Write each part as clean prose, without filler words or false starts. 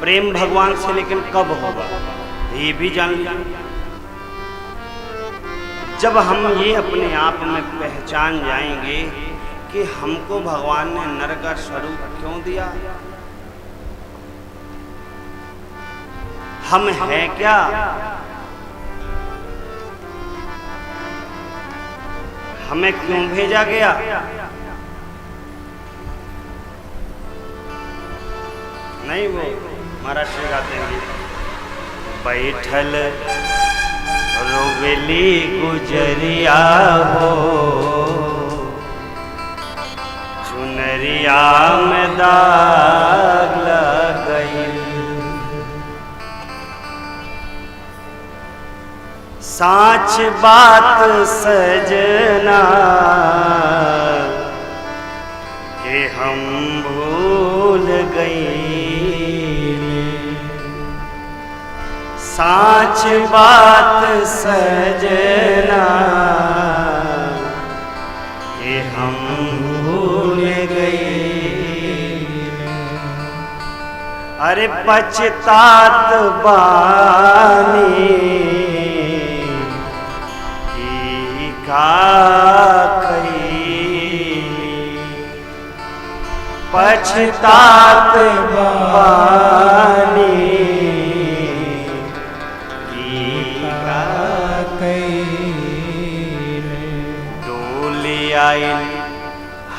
प्रेम भगवान से, लेकिन कब होगा ये भी जान लिया। जब हम ये अपने आप में पहचान जाएंगे कि हमको भगवान ने नर का स्वरूप क्यों दिया, हम हैं क्या, हमें क्यों भेजा गया, नहीं वो महाराष्ट्र गाते हैं, बैठल रोवेली गुजरिया हो, चुनरिया में दाग लग गई, साच बात सजना कि हम भूल गई, साच बात सजना कि हम भूल गई। अरे पछतात बानी की का पछतात बानी डोली आई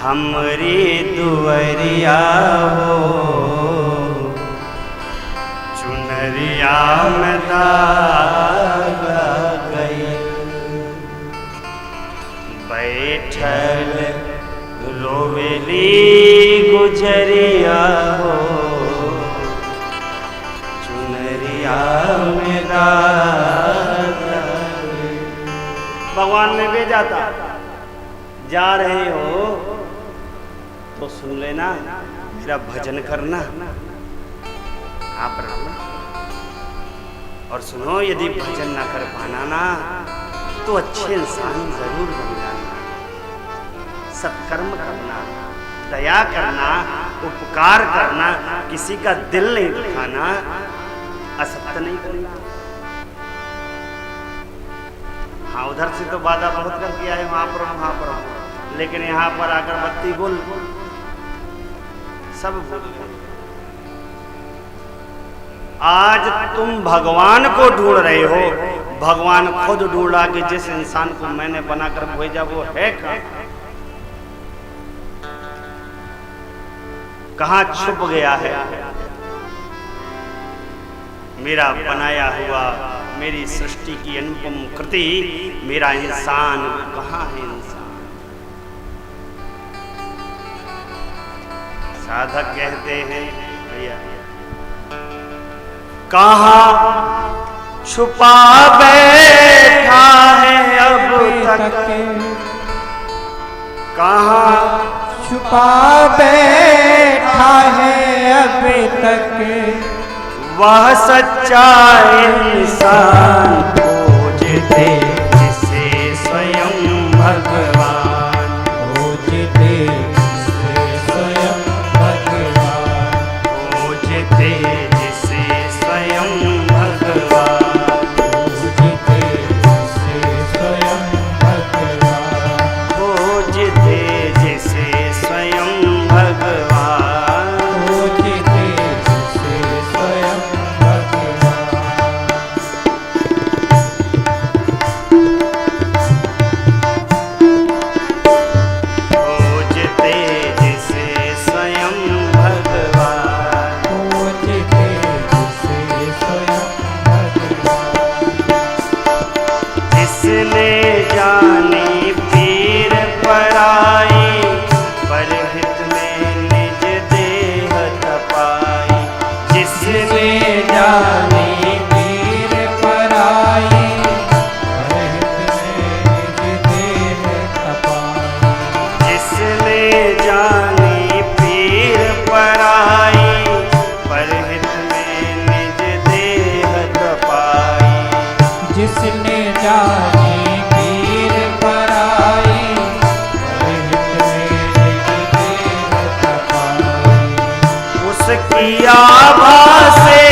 हमरी दुवरिया हो, चुनरिया में दाग गई, बैठल रोवेली गुजरिया हो, चुनरिया में दाग गई। भगवान ने भेजा था, जा रहे हो तो सुन लेना, मेरा भजन करना, आप रहना, और सुनो यदि भजन ना कर पाना ना तो अच्छे इंसान जरूर बन जाना, सत्कर्म करना, दया करना, उपकार करना, किसी का दिल नहीं दुखाना, असत्य नहीं करना। हाँ उधर से तो वादा बहुत कर दिया है वहां पर, लेकिन यहाँ पर आकर बत्ती गुल सब भूल गए। आज तुम भगवान को ढूंढ रहे हो, भगवान खुद ढूंढा कि जिस इंसान को मैंने बनाकर भेजा वो है कहाँ छुप गया है, मेरा बनाया हुआ, मेरी सृष्टि की अनुपम कृति, मेरा इंसान कहाँ है इंसान। साधक कहते हैं भैया कहाँ छुपा बैठा है अब तक, कहाँ छुपा बैठा है अभी तक, वह सच्चा इंसान खोजते जिसे स्वयं भगवान, खोजते जिसे स्वयं भगवान, खोजते जिसे स्वयं भगवान, खोजते जिसे स्वयं भगवान, खोजते जिसे स्वयं भगवान, खोजते जिसे स्वयं भगवान। खोजते जिसे स्वयं भगवान, खोजते जिसे स्वयं भगवान। जिसने जानी पीर पराई, पर हित में निज देह तपाई, जिसने जानी पीर पराई, परहित में निज देह तपाई, जिसने जानी पीर पराई, पर हित में निज देह तपाई, जिसने जानी पीर पराई, परहित में निज देह तपाई, उसकी आभा से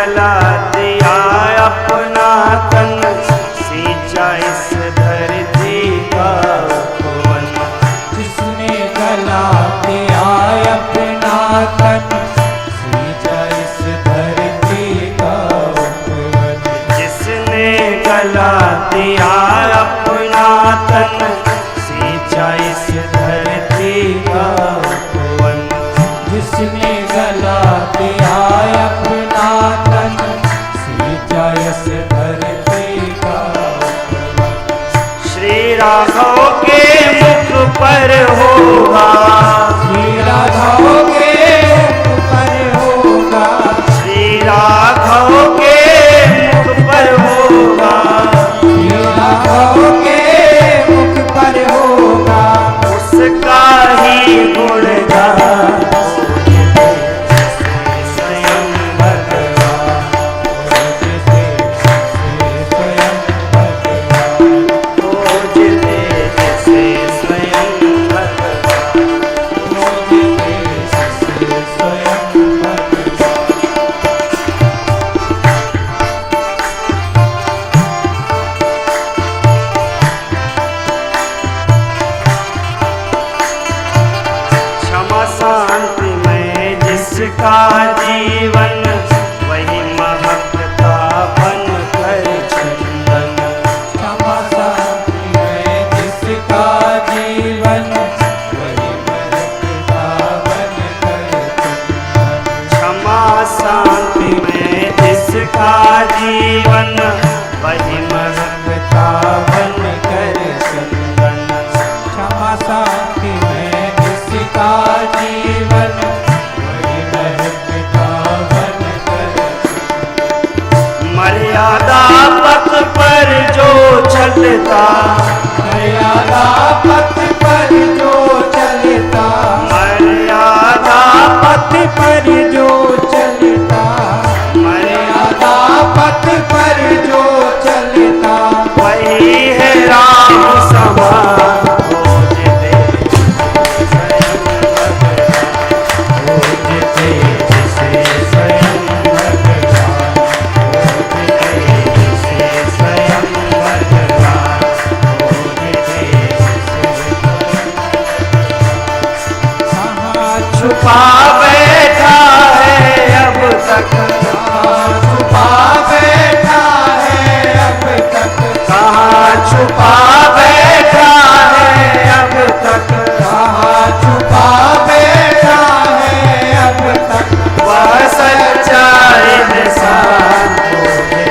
गला दिया अपना तन, सींचा इस धरती का उपवन। जिसने गला दिया अपना तन, सींचा इस धरती का उपवन। जिसने गला दिया अपना तन, सींचा इस धरती का उपवन। जिसने गला दिया अपना तन, सींचा इस धरती का उपवन। श्री राघव के मुख पर होगा, श्री राघव के मुख पर होगा, श्री राघव के मुख पर होगा, श्री राघव के मुख पर होगा। उसका ही गुणगान स्वयं भगवान। खोजते जिसे स्वयं भगवान। क्षमा शांति में जिसका जीवन, वही महकता बन कर चंदन। क्षमा शांति में जिसका जीवन, वही महकता बन कर चंदन। क्षमा शांति में जिसका जीवन, वही महकता बन कर चंदन। क्षमा शांति में जिसका जीवन, वही महकता बन कर। मर्यादा पथ पर जो चलता, मर्यादा पथ पर जो चलता, मर्यादा पथ पर जो चलता, मर्यादा पथ पर जो चलता, वही है राम समान। खोजते स्वयं भगवान, खोजते जिसे स्वयं भगवान, खोजते जिसे स्वयं भगवान, खोजते कहाँ छुपा बैठा है अब तक, छुपा बैठा है अब तक, कहाँ छुपा बैठा है अब तक, कहाँ छुपा बैठा है अब तक। वह सच्चाई निशान। खोजते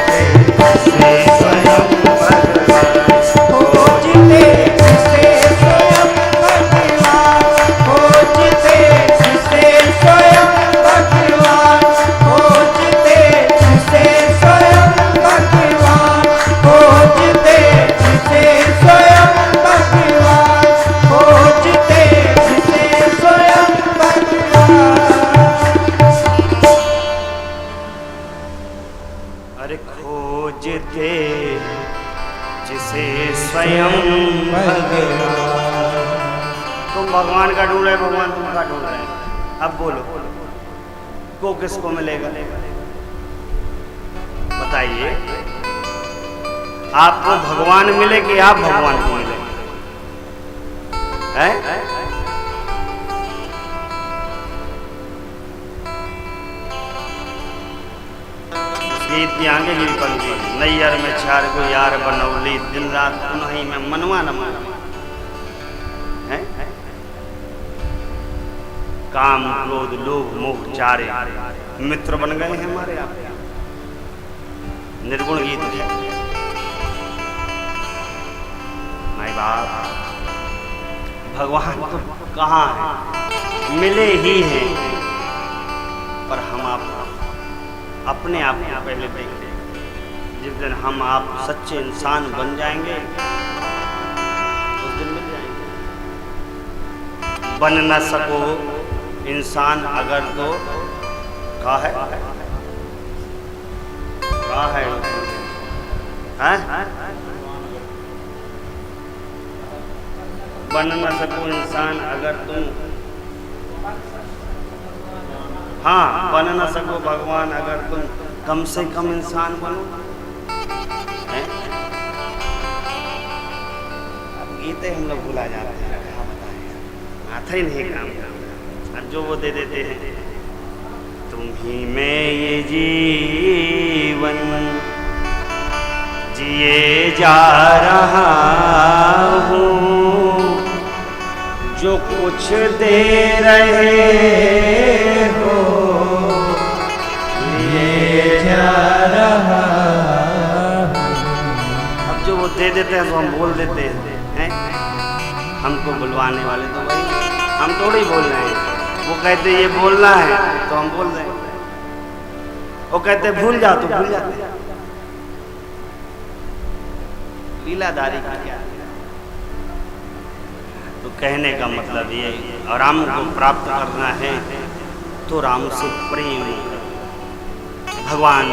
जिसे स्वयं भगवान, खोजते जिसे स्वयं भगवान, खोजते जिसे स्वयं भगवान, खोजते जिसे स्वयं भगवान, खोजते जिसे स्वयं भगवान, खोजते जिसे स्वयं भगवान। अरे खोजते जिसे स्वयं भगवान। तुम भगवान का ढूंढ रहे, भगवान तुमका ढूंढ रहे। अब बोलो को किसको मिलेगा? बताइए, आपको भगवान मिले कि आप भगवान को मिले? हैं? गीत की आगे की पंक्ति, नैयर में छार को यार बनौली, दिन रात उन्हीं में मनवा न माना। काम क्रोध लोभ मोह चारे मित्र बन गए हैं हमारे आप। निर्गुण गीत है। माई बाप, भगवान तो कहाँ है? मिले ही हैं, पर हम आप अपने आप को पहले देखें। जिस दिन हम आप सच्चे इंसान बन जाएंगे, उस दिन मिल जाएंगे। बन न सको इंसान अगर तो का है हैं? बन न सको इंसान अगर तुम, हाँ, बन न सको भगवान अगर तुम कम से कम इंसान बनो। हैं? अब गीते हम लोग भुला जाते हैं, क्या बताएं, आता ही नहीं काम। अब जो वो दे देते हैं, तुम ही में ये जीवन जिए जा रहा हूँ, जो कुछ दे रहे हो ये जा रहा। अब जो वो दे देते हैं तो हम बोल देते हैं, हमको बुलवाने वाले तो वही, हम थोड़ी बोल रहे हैं। वो कहते ये बोलना है तो हम बोल रहे हैं, वो कहते भूल जाओ तो भूल जाते हैं। लीलाधारी का क्या? तो कहने का मतलब ये, और राम को प्राप्त करना है तो राम से प्रेम करो। भगवान